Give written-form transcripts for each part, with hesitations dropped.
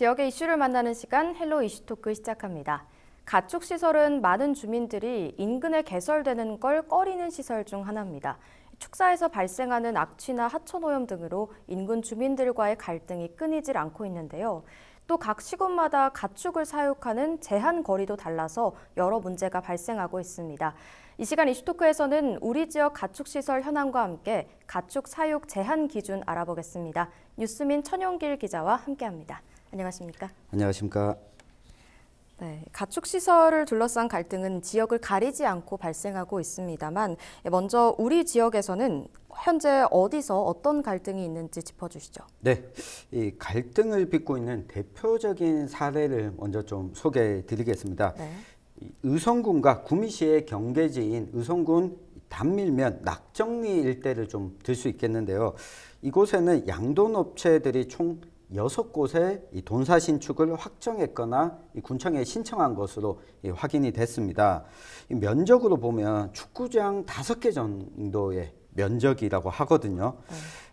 지역의 이슈를 만나는 시간 헬로 이슈토크 시작합니다. 가축시설은 많은 주민들이 인근에 개설되는 걸 꺼리는 시설 중 하나입니다. 축사에서 발생하는 악취나 하천오염 등으로 인근 주민들과의 갈등이 끊이질 않고 있는데요. 또 각 시군마다 가축을 사육하는 제한 거리도 달라서 여러 문제가 발생하고 있습니다. 이 시간 이슈토크에서는 우리 지역 가축시설 현황과 함께 가축 사육 제한 기준 알아보겠습니다. 뉴스민 천용길 기자와 함께합니다. 안녕하십니까? 안녕하십니까? 네, 가축시설을 둘러싼 갈등은 지역을 가리지 않고 발생하고 있습니다만 먼저 우리 지역에서는 현재 어디서 어떤 갈등이 있는지 짚어주시죠. 네, 이 갈등을 빚고 있는 대표적인 사례를 먼저 좀 소개해 드리겠습니다. 네. 의성군과 구미시의 경계지인 의성군 단밀면 낙정리 일대를 좀 들 수 있겠는데요. 이곳에는 양돈업체들이 총 6곳의 이 돈사 신축을 확정했거나 이 군청에 신청한 것으로 확인이 됐습니다. 이 면적으로 보면 축구장 5개 정도의 면적이라고 하거든요.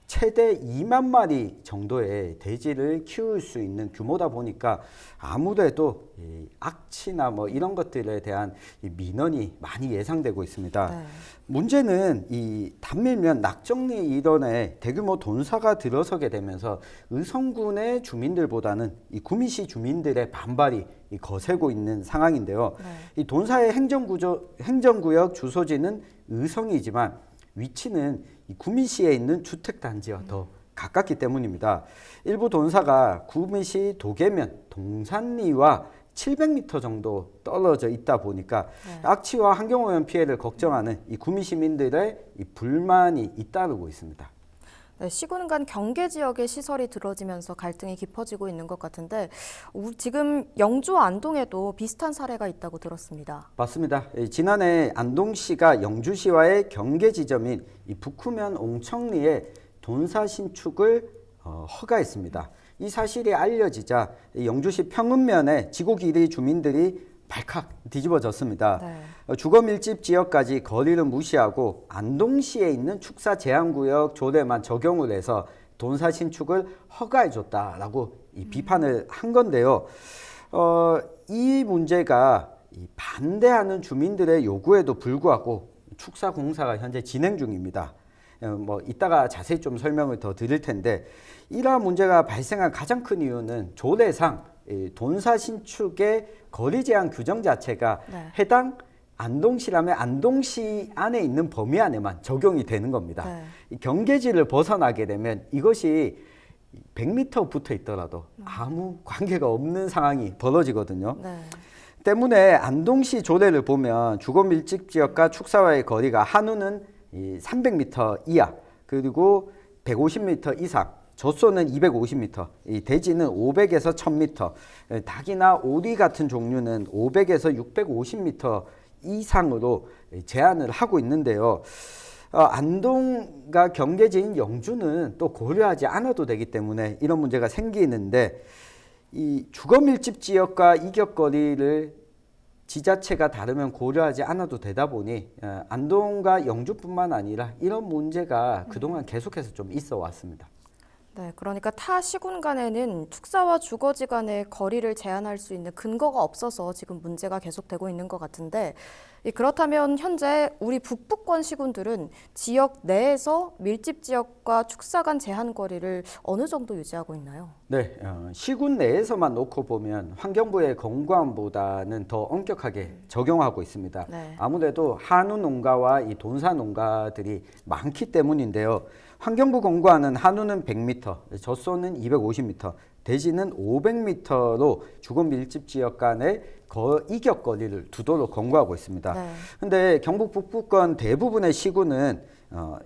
최대 2만 마리 정도의 돼지를 키울 수 있는 규모다 보니까 아무래도 이 악취나 뭐 이런 것들에 대한 이 민원이 많이 예상되고 있습니다. 네. 문제는 이 단밀면 낙정리 일원에 대규모 돈사가 들어서게 되면서 의성군의 주민들보다는 이 구미시 주민들의 반발이 거세고 있는 상황인데요. 네. 이 돈사의 행정구역 주소지는 의성이지만 위치는 이 구미시에 있는 주택단지와 더 가깝기 때문입니다. 일부 돈사가 구미시 도계면 동산리와 700m 정도 떨어져 있다 보니까 악취와 환경오염 피해를 걱정하는 이 구미 시민들의 이 불만이 잇따르고 있습니다. 네, 시군 간 경계 지역에 시설이 들어지면서 갈등이 깊어지고 있는 것 같은데 지금 영주 안동에도 비슷한 사례가 있다고 들었습니다. 맞습니다. 지난해 안동시가 영주시와의 경계 지점인 이 북후면 옹청리에 돈사 신축을 허가했습니다. 이 사실이 알려지자 영주시 평읍면에 지고길이 주민들이 발칵 뒤집어졌습니다. 네. 주거 밀집 지역까지 거리를 무시하고 안동시에 있는 축사 제한구역 조례만 적용을 해서 돈사 신축을 허가해줬다라고 이 비판을 한 건데요. 이 문제가 반대하는 주민들의 요구에도 불구하고 축사 공사가 현재 진행 중입니다. 뭐 이따가 자세히 좀 설명을 더 드릴 텐데 이러한 문제가 발생한 가장 큰 이유는 조례상 돈사 신축의 거리 제한 규정 자체가 해당 안동시라면 안동시 안에 있는 범위 안에만 적용이 되는 겁니다. 이 경계지를 벗어나게 되면 이것이 100m 붙어 있더라도 아무 관계가 없는 상황이 벌어지거든요. 때문에 안동시 조례를 보면 주거 밀집 지역과 축사와의 거리가 한우는 300m 이하 그리고 150m 이상 젖소는 250m, 이 돼지는 500에서 1000m, 닭이나 오리 같은 종류는 500에서 650m 이상으로 제한을 하고 있는데요. 안동과 경계지인 영주는 또 고려하지 않아도 되기 때문에 이런 문제가 생기는데 이 주거 밀집 지역과 이격거리를 지자체가 다르면 고려하지 않아도 되다 보니 안동과 영주뿐만 아니라 이런 문제가 그동안 계속해서 좀 있어 왔습니다. 네, 그러니까 타 시군 간에는 축사와 주거지 간의 거리를 제한할 수 있는 근거가 없어서 지금 문제가 계속되고 있는 것 같은데 그렇다면 현재 우리 북부권 시군들은 지역 내에서 밀집 지역과 축사 간 제한 거리를 어느 정도 유지하고 있나요? 네, 시군 내에서만 놓고 보면 환경부의 권고안보다는 더 엄격하게 적용하고 있습니다. 아무래도 한우 농가와 이 돈사 농가들이 많기 때문인데요. 환경부 권고안은 한우는 100m, 젖소는 250m, 돼지는 500m로 주거 밀집 지역 간의 이격 거리를 두도록 권고하고 있습니다. 그런데 경북 북부권 대부분의 시군은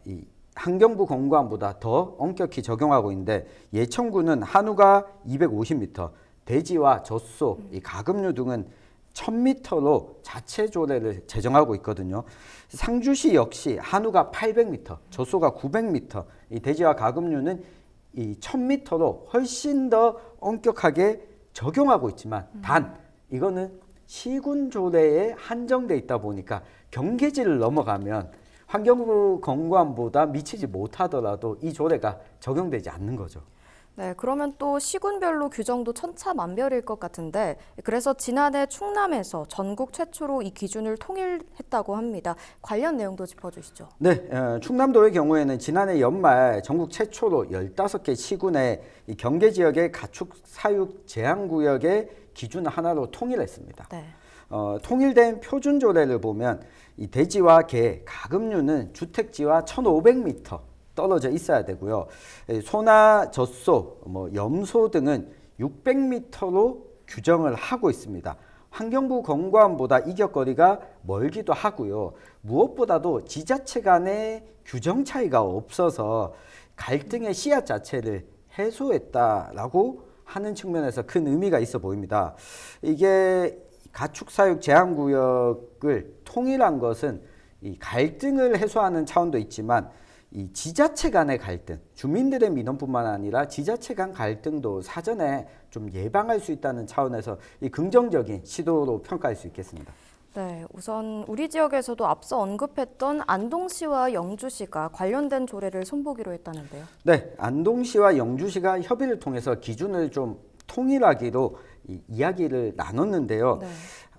이 환경부 권고안보다 더 엄격히 적용하고 있는데 예천군은 한우가 250m, 돼지와 젖소, 이 가금류 등은 1000m로 자체 조례를 제정하고 있거든요. 상주시 역시 한우가 800m, 젖소가 900m, 이 돼지와 가금류는 이 1000m로 훨씬 더 엄격하게 적용하고 있지만 단 이거는 시군 조례에 한정돼 있다 보니까 경계지를 넘어가면 환경부 권고안보다 미치지 못하더라도 이 조례가 적용되지 않는 거죠. 네, 그러면 또 시군별로 규정도 천차만별일 것 같은데, 그래서 지난해 충남에서 전국 최초로 이 기준을 통일했다고 합니다. 관련 내용도 짚어주시죠. 네, 충남도의 경우에는 지난해 연말 전국 최초로 15개 시군의 이 경계 지역의 가축 사육 제한 구역의 기준 하나로 통일했습니다. 네. 통일된 표준 조례를 보면 이 돼지와 개, 가금류는 주택지와 1,500m 떨어져 있어야 되고요. 소나 젖소, 염소 등은 600m로 규정을 하고 있습니다. 환경부 권고안보다 이격거리가 멀기도 하고요. 무엇보다도 지자체 간의 규정 차이가 없어서 갈등의 씨앗 자체를 해소했다라고 하는 측면에서 큰 의미가 있어 보입니다. 이게 가축사육 제한구역을 통일한 것은 이 갈등을 해소하는 차원도 있지만 이 지자체 간의 갈등, 주민들의 민원뿐만 아니라 지자체 간 갈등도 사전에 좀 예방할 수 있다는 차원에서 이 긍정적인 시도로 평가할 수 있겠습니다. 네, 우선 우리 지역에서도 앞서 언급했던 안동시와 영주시가 관련된 조례를 손보기로 했다는데요. 네, 안동시와 영주시가 협의를 통해서 기준을 좀 통일하기로 이야기를 나눴는데요. 네.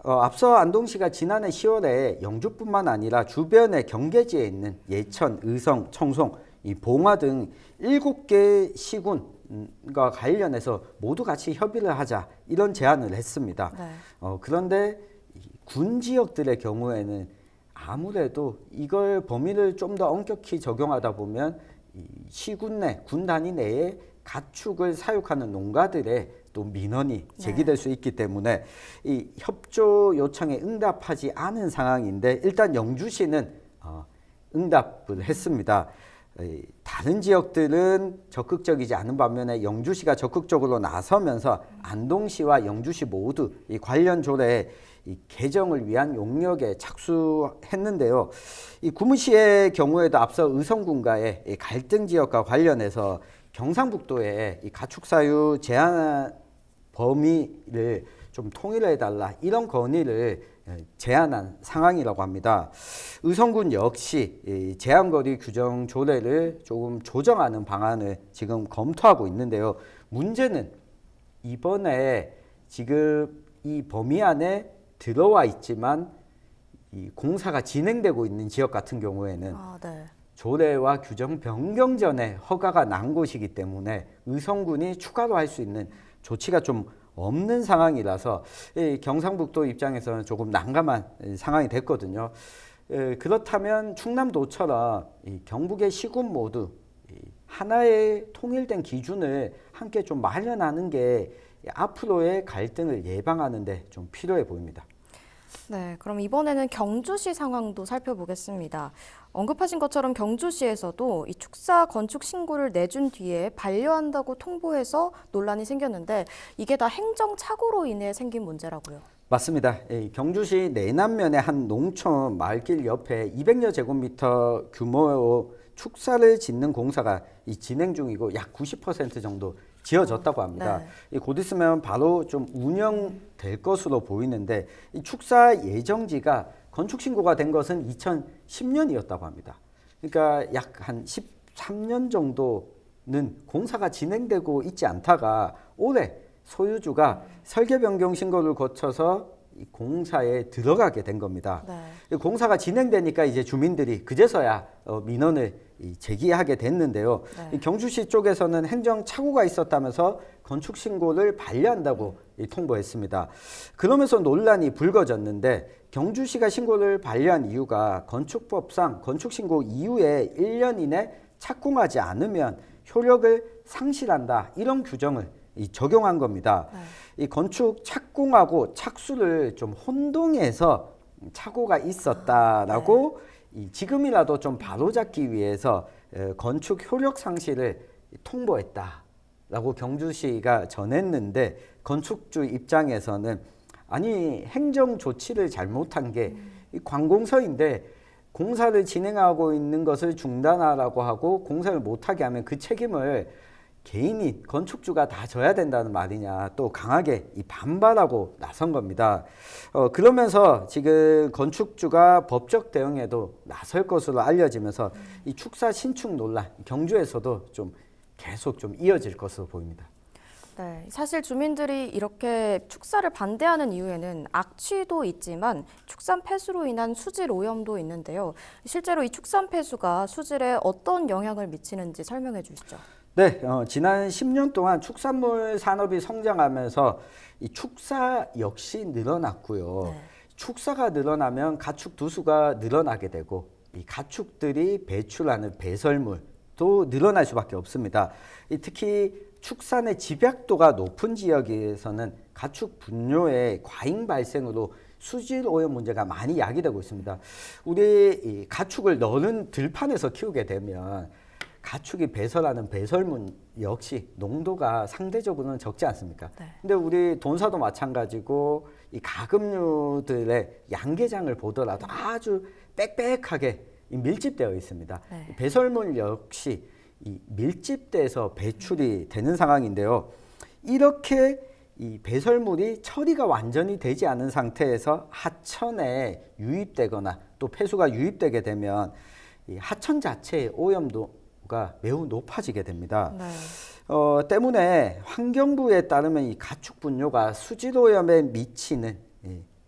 앞서 안동시가 지난해 10월에 영주뿐만 아니라 주변의 경계지에 있는 예천, 의성, 청송, 이 봉화 등 7개 시군과 관련해서 모두 같이 협의를 하자 이런 제안을 했습니다. 네. 그런데 군 지역들의 경우에는 아무래도 이걸 범위를 좀 더 엄격히 적용하다 보면 이 시군 내, 군 단위 내에 가축을 사육하는 농가들의 또 민원이 제기될 수 있기 때문에 이 협조 요청에 응답하지 않은 상황인데 일단 영주시는 응답을 했습니다. 다른 지역들은 적극적이지 않은 반면에 영주시가 적극적으로 나서면서 안동시와 영주시 모두 이 관련 조례에 이 개정을 위한 용역에 착수했는데요. 이 구무시의 경우에도 앞서 의성군과의 이 갈등 지역과 관련해서 경상북도에 이 가축사육 제한 범위를 좀 통일해달라 이런 건의를 제안한 상황이라고 합니다. 의성군 역시 이 제한거리 규정 조례를 조금 조정하는 방안을 지금 검토하고 있는데요. 문제는 이번에 지금 이 범위 안에 들어와 있지만 이 공사가 진행되고 있는 지역 같은 경우에는 네. 조례와 규정 변경 전에 허가가 난 곳이기 때문에 의성군이 추가로 할 수 있는 조치가 좀 없는 상황이라서 경상북도 입장에서는 조금 난감한 상황이 됐거든요. 그렇다면 충남도처럼 이 경북의 시군 모두 하나의 통일된 기준을 함께 좀 마련하는 게 앞으로의 갈등을 예방하는 데 좀 필요해 보입니다. 네, 그럼 이번에는 경주시 상황도 살펴보겠습니다. 언급하신 것처럼 경주시에서도 이 축사 건축 신고를 내준 뒤에 반려한다고 통보해서 논란이 생겼는데 이게 다 행정착오로 인해 생긴 문제라고요. 맞습니다. 경주시 내남면의 한 농촌 마을길 옆에 200여 제곱미터 규모의 축사를 짓는 공사가 진행 중이고 약 90% 정도 지어졌다고 합니다. 네. 곧 있으면 바로 좀 운영될 것으로 보이는데 이 축사 예정지가 건축 신고가 된 것은 2010년이었다고 합니다. 그러니까 약 한 13년 정도는 공사가 진행되고 있지 않다가 올해 소유주가 설계 변경 신고를 거쳐서 이 공사에 들어가게 된 겁니다. 네. 공사가 진행되니까 이제 주민들이 그제서야 민원을 제기하게 됐는데요. 네. 경주시 쪽에서는 행정 착오가 있었다면서 건축 신고를 반려한다고 통보했습니다. 그러면서 논란이 불거졌는데 경주시가 신고를 반려한 이유가 건축법상 건축 신고 이후에 1년 이내 착공하지 않으면 효력을 상실한다 이런 규정을 적용한 겁니다. 네. 이 건축 착공하고 착수를 좀 혼동해서 착오가 있었다라고 지금이라도 좀 바로잡기 위해서 건축 효력 상실을 통보했다라고 경주시가 전했는데 건축주 입장에서는 아니 행정 조치를 잘못한 게 이 관공서인데 공사를 진행하고 있는 것을 중단하라고 하고 공사를 못하게 하면 그 책임을 개인이 건축주가 다 져야 된다는 말이냐 또 강하게 반발하고 나선 겁니다. 그러면서 지금 건축주가 법적 대응에도 나설 것으로 알려지면서 이 축사 신축 논란 경주에서도 좀 계속 좀 이어질 것으로 보입니다. 네, 사실 주민들이 이렇게 축사를 반대하는 이유에는 악취도 있지만 축산 폐수로 인한 수질 오염도 있는데요. 실제로 이 축산 폐수가 수질에 어떤 영향을 미치는지 설명해 주시죠. 네, 지난 10년 동안 축산물 산업이 성장하면서 이 축사 역시 늘어났고요. 네. 축사가 늘어나면 가축 두수가 늘어나게 되고 이 가축들이 배출하는 배설물도 늘어날 수밖에 없습니다. 특히 축산의 집약도가 높은 지역에서는 가축 분뇨의 과잉 발생으로 수질 오염 문제가 많이 야기되고 있습니다. 우리 이 가축을 너른 들판에서 키우게 되면 가축이 배설하는 배설물 역시 농도가 상대적으로는 적지 않습니까? 네. 근데 우리 돈사도 마찬가지고 이 가금류들의 양계장을 보더라도 아주 빽빽하게 밀집되어 있습니다. 네. 배설물 역시 이 밀집돼서 배출이 되는 상황인데요. 이렇게 이 배설물이 처리가 완전히 되지 않은 상태에서 하천에 유입되거나 또 폐수가 유입되게 되면 이 하천 자체의 오염도가 매우 높아지게 됩니다. 네. 때문에 환경부에 따르면 이 가축 분뇨가 수질 오염에 미치는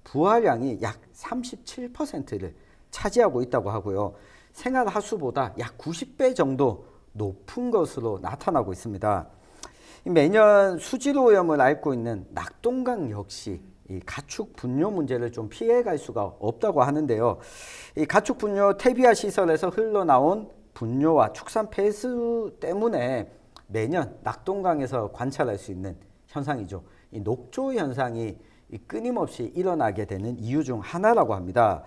부하량이 약 37%를 차지하고 있다고 하고요. 생활 하수보다 약 90배 정도 높은 것으로 나타나고 있습니다. 매년 수질 오염을 앓고 있는 낙동강 역시 이 가축 분뇨 문제를 좀 피해갈 수가 없다고 하는데요. 이 가축 분뇨 퇴비화 시설에서 흘러나온 분뇨와 축산 폐수 때문에 매년 낙동강에서 관찰할 수 있는 현상이죠. 이 녹조 현상이 끊임없이 일어나게 되는 이유 중 하나라고 합니다.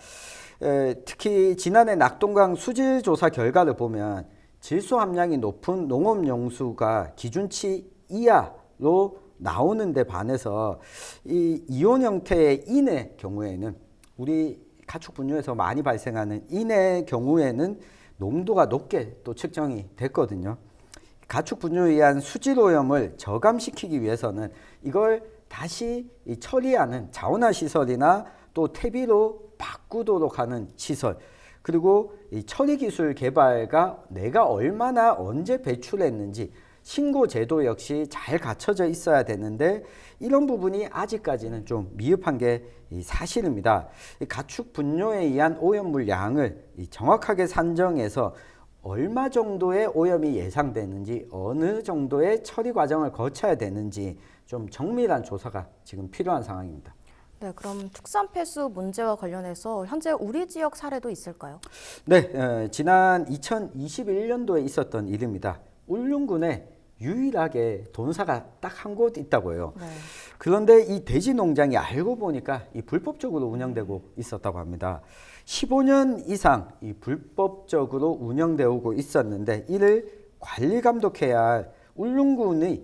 특히 지난해 낙동강 수질 조사 결과를 보면 질소 함량이 높은 농업용수가 기준치 이하로 나오는 데 반해서 이 이온 형태의 인의 경우에는 우리 가축 분뇨에서 많이 발생하는 인의 경우에는 농도가 높게 또 측정이 됐거든요. 가축 분뇨에 의한 수질 오염을 저감시키기 위해서는 이걸 다시 처리하는 자원화 시설이나 또 퇴비로 바꾸도록 하는 시설, 그리고 이 처리 기술 개발과 내가 얼마나 언제 배출했는지 신고 제도 역시 잘 갖춰져 있어야 되는데 이런 부분이 아직까지는 좀 미흡한 게 사실입니다. 가축 분뇨에 의한 오염물 양을 정확하게 산정해서 얼마 정도의 오염이 예상되는지 어느 정도의 처리 과정을 거쳐야 되는지 좀 정밀한 조사가 지금 필요한 상황입니다. 네, 그럼 축산 폐수 문제와 관련해서 현재 우리 지역 사례도 있을까요? 네, 지난 2021년도에 있었던 일입니다. 울릉군에 유일하게 돈사가 딱 한 곳 있다고 해요. 네. 그런데 이 돼지 농장이 알고 보니까 이 불법적으로 운영되고 있었다고 합니다. 15년 이상 이 불법적으로 운영되어 오고 있었는데 이를 관리 감독해야 할 울릉군의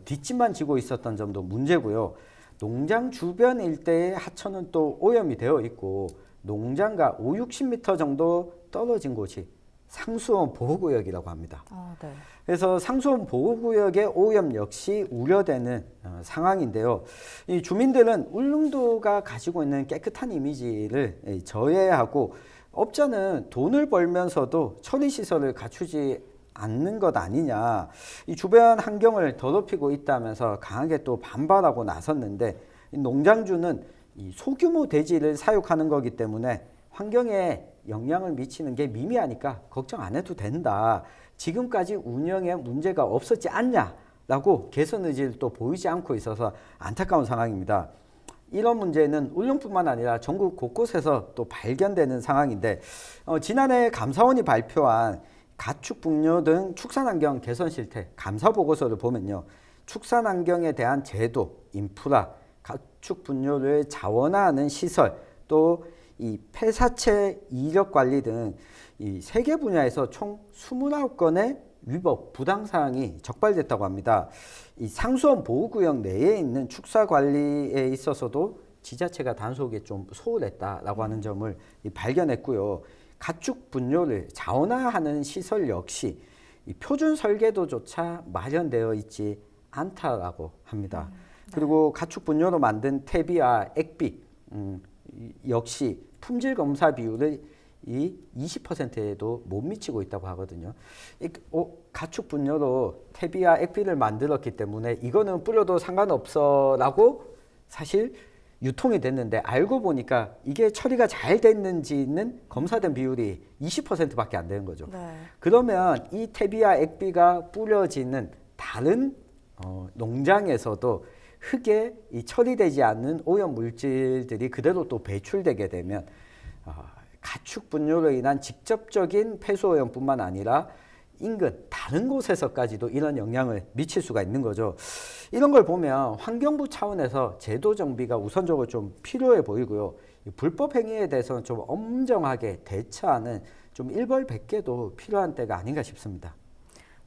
뒷짐만 지고 있었던 점도 문제고요. 농장 주변 일대의 하천은 또 오염이 되어 있고 농장과 50-60m 정도 떨어진 곳이 상수원 보호구역이라고 합니다. 네. 그래서 상수원 보호구역의 오염 역시 우려되는 상황인데요. 이 주민들은 울릉도가 가지고 있는 깨끗한 이미지를 저해하고 업자는 돈을 벌면서도 처리시설을 갖추지 않는 것 아니냐. 이 주변 환경을 더럽히고 있다면서 강하게 또 반발하고 나섰는데 이 농장주는 이 소규모 돼지를 사육하는 거기 때문에 환경에 영향을 미치는 게 미미하니까 걱정 안 해도 된다. 지금까지 운영에 문제가 없었지 않냐라고 개선 의지를 또 보이지 않고 있어서 안타까운 상황입니다. 이런 문제는 울릉뿐만 아니라 전국 곳곳에서 또 발견되는 상황인데 지난해 감사원이 발표한 가축 분뇨 등 축산환경 개선 실태 감사 보고서를 보면요. 축산환경에 대한 제도, 인프라, 가축 분뇨를 자원화하는 시설, 또 이 폐사체 이력 관리 등 이 3개 분야에서 총 29건의 위법 부당 사항이 적발됐다고 합니다. 이 상수원 보호구역 내에 있는 축사 관리에 있어서도 지자체가 단속에 좀 소홀했다라고 하는 점을 발견했고요. 가축 분뇨를 자원화하는 시설 역시 이 표준 설계도조차 마련되어 있지 않다라고 합니다. 그리고 가축 분뇨로 만든 퇴비와 액비 역시 품질 검사 비율을 이 20%에도 못 미치고 있다고 하거든요. 가축 분뇨로 퇴비와 액비를 만들었기 때문에 이거는 뿌려도 상관없어라고 사실 유통이 됐는데 알고 보니까 이게 처리가 잘 됐는지는 검사된 비율이 20%밖에 안 되는 거죠. 네. 그러면 이 퇴비와 액비가 뿌려지는 다른 농장에서도 흙에 이 처리되지 않는 오염 물질들이 그대로 또 배출되게 되면 가축 분뇨로 인한 직접적인 폐수 오염뿐만 아니라 인근 다른 곳에서까지도 이런 영향을 미칠 수가 있는 거죠. 이런 걸 보면 환경부 차원에서 제도 정비가 우선적으로 좀 필요해 보이고요. 불법 행위에 대해서는 좀 엄정하게 대처하는 좀 일벌백계도 필요한 때가 아닌가 싶습니다.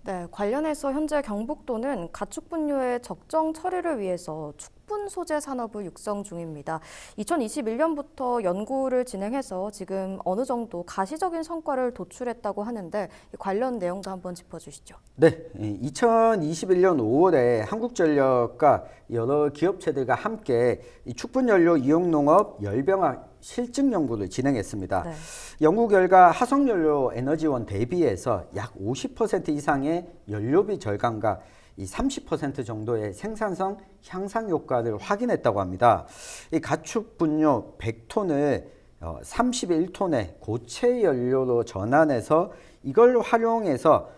네, 관련해서 현재 경북도는 가축 분뇨의 적정 처리를 위해서 축분 소재 산업을 육성 중입니다. 2021년부터 연구를 진행해서 지금 어느 정도 가시적인 성과를 도출했다고 하는데 관련 내용도 한번 짚어주시죠. 네, 2021년 5월에 한국전력과 여러 기업체들과 함께 이 축분연료 이용농업 열병학 실증 연구를 진행했습니다. 네. 연구 결과 화석연료 에너지원 대비해서 약 50% 이상의 연료비 절감과 이 30% 정도의 생산성 향상 효과를 확인했다고 합니다. 이 가축 분뇨 100톤을 31톤의 고체 연료로 전환해서 이걸 활용해서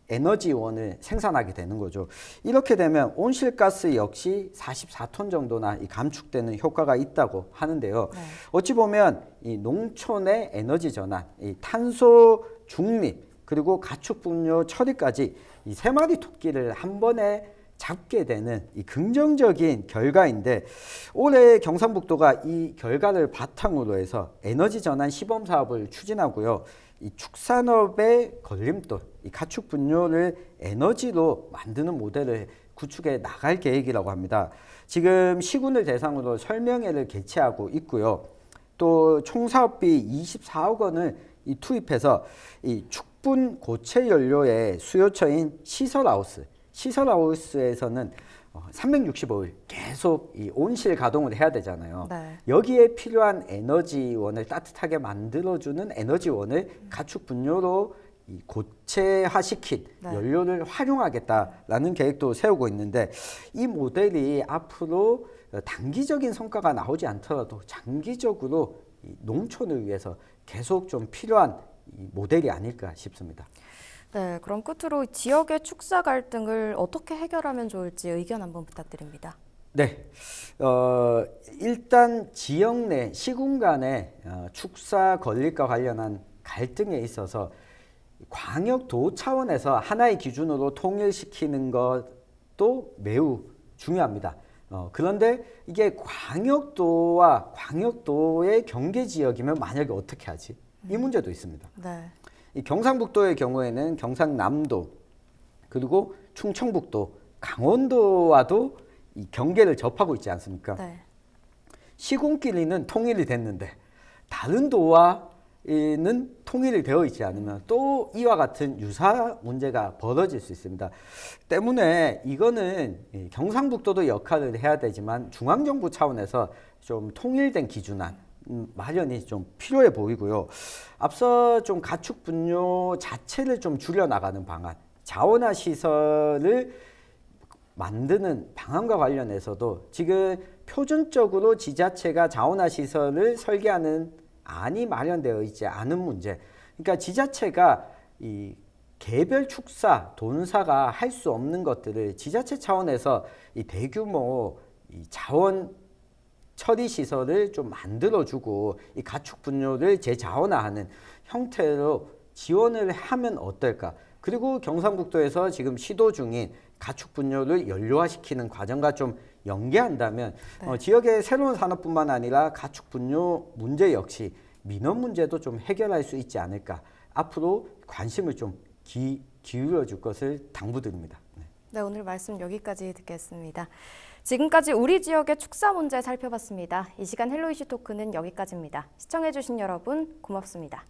에너지원을 생산하게 되는 거죠. 이렇게 되면 온실가스 역시 44톤 정도나 감축되는 효과가 있다고 하는데요. 네. 어찌 보면 이 농촌의 에너지 전환, 이 탄소 중립, 그리고 가축 분뇨 처리까지 이 세 마리 토끼를 한 번에 잡게 되는 이 긍정적인 결과인데 올해 경상북도가 이 결과를 바탕으로 해서 에너지 전환 시범 사업을 추진하고요. 이 축산업의 걸림돌, 이 가축 분뇨를 에너지로 만드는 모델을 구축해 나갈 계획이라고 합니다. 지금 시군을 대상으로 설명회를 개최하고 있고요. 또 총 사업비 24억 원을 투입해서 이 축분 고체 연료의 수요처인 시설하우스에서는 365일 계속 이 온실 가동을 해야 되잖아요. 네. 여기에 필요한 에너지원을 따뜻하게 만들어주는 에너지원을 가축 분뇨로 이 고체화시킨 네. 연료를 활용하겠다라는 계획도 세우고 있는데 이 모델이 앞으로 단기적인 성과가 나오지 않더라도 장기적으로 이 농촌을 위해서 계속 좀 필요한 이 모델이 아닐까 싶습니다. 네, 그럼 끝으로 지역의 축사 갈등을 어떻게 해결하면 좋을지 의견 한번 부탁드립니다. 네, 일단 지역 내 시군 간의 축사 건립과 관련한 갈등에 있어서 광역도 차원에서 하나의 기준으로 통일시키는 것도 매우 중요합니다. 그런데 이게 광역도와 광역도의 경계 지역이면 만약에 어떻게 하지? 이 문제도 있습니다. 네. 이 경상북도의 경우에는 경상남도 그리고 충청북도, 강원도와도 이 경계를 접하고 있지 않습니까? 네. 시군끼리는 통일이 됐는데 다른 도와는 통일이 되어 있지 않으면 또 이와 같은 유사 문제가 벌어질 수 있습니다. 때문에 이거는 경상북도도 역할을 해야 되지만 중앙정부 차원에서 좀 통일된 기준안 마련이 좀 필요해 보이고요. 앞서 좀 가축 분뇨 자체를 좀 줄여나가는 방안, 자원화 시설을 만드는 방안과 관련해서도 지금 표준적으로 지자체가 자원화 시설을 설계하는 안이 마련되어 있지 않은 문제. 그러니까 지자체가 이 개별 축사, 돈사가 할 수 없는 것들을 지자체 차원에서 이 대규모 이 자원 처리 시설을 좀 만들어주고 이 가축 분뇨를 재자원화하는 형태로 지원을 하면 어떨까? 그리고 경상북도에서 지금 시도 중인 가축 분뇨를 연료화시키는 과정과 좀 연계한다면 네. 지역의 새로운 산업뿐만 아니라 가축 분뇨 문제 역시 민원 문제도 좀 해결할 수 있지 않을까? 앞으로 관심을 좀 기울여 줄 것을 당부드립니다. 네, 오늘 말씀 여기까지 듣겠습니다. 지금까지 우리 지역의 축사 문제 살펴봤습니다. 이 시간 헬로 이슈 토크는 여기까지입니다. 시청해주신 여러분 고맙습니다.